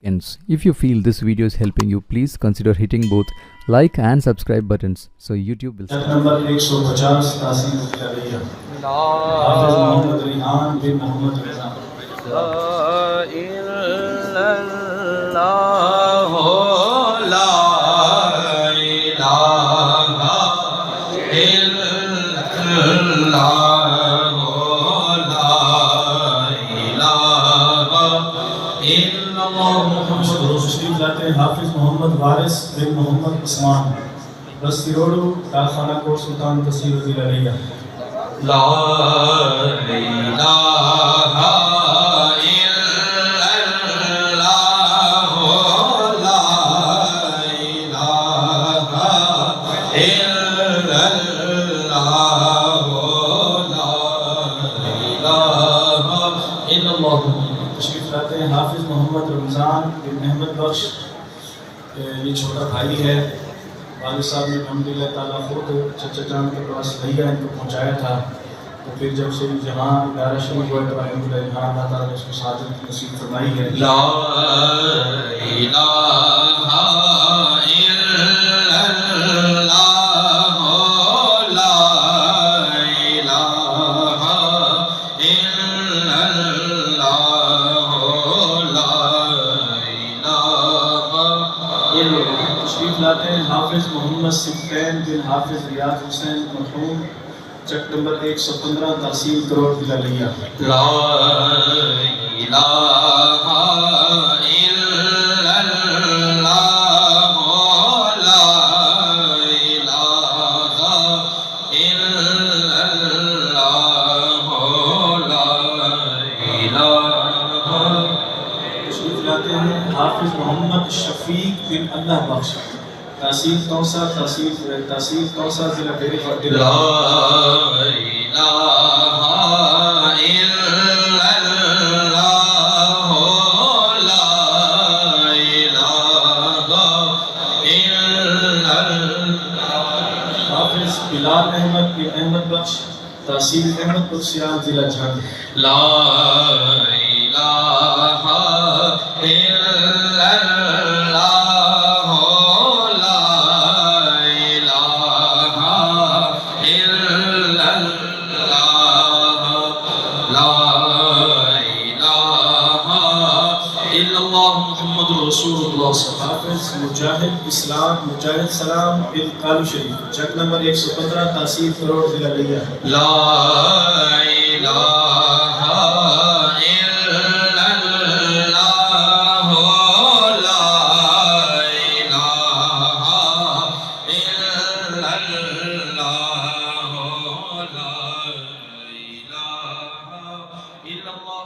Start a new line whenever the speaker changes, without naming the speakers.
Friends, if you feel this video is helping you, please consider hitting both like and subscribe buttons so YouTube will start.
Number 150 Qasim الکلیا حافظ محمد ریحان بن محمد رضا.
لا إله لا إله إلا الله لا إله إلا الله
محمد تشریف لاتے ہیں حافظ محمد وارث بن محمد عثمان بستی روڈو ڈاکخانہ کوٹ سلطان تحصیل ضلع علیہ.
لا إله إلا الله لا إله إلا الله لا إله إلا الله.
تشریف لاتے ہیں حافظ محمد رمضان بن احمد بخش. یہ چھوٹا بھائی ہے. والد صاحب نے الحمدللہ تعالیٰ خود چچا جان کے پاس بھیا ان کو پہنچایا تھا. تو پھر جب سے یہاں ادارہ شروع ہوا تو الحمدللہ یہاں اللہ تعالیٰ نے اس کو سعادت نصیب فرمائی ہے.
لا إله إلا الله لا إله إلا الله لا إله إلا الله.
تشریف لاتے ہیں حافظ محمد سبطین بن حافظ ریاض حسین مرحوم چک نمبر 115 تحصیل کروڑ ضلع علیہ.
لا إله إلا الله لا إله إلا الله لا إله.
تشریف لاتے ہیں حافظ محمد شفیق بن اللہ بخش تحصیل توسا ضلع ڈیرے
لا إله إلا الله لا إله إلا الله.
حافظ بلال احمد بن احمد بخش تحصیل احمد پرسیان ضلع جھنگ.
لا إله إلا الله لا إله إلا الله لا إله إلا الله محمد رسول الله صلى الله عليه وسلم.
حافظ مجاہد اسلام مجاہد سلام بن قالو شریف چک نمبر 115 تحصیل کروڑ ضلع علیہ.
لا إله إلا الله لا إله إلا الله لا إله إلا الله.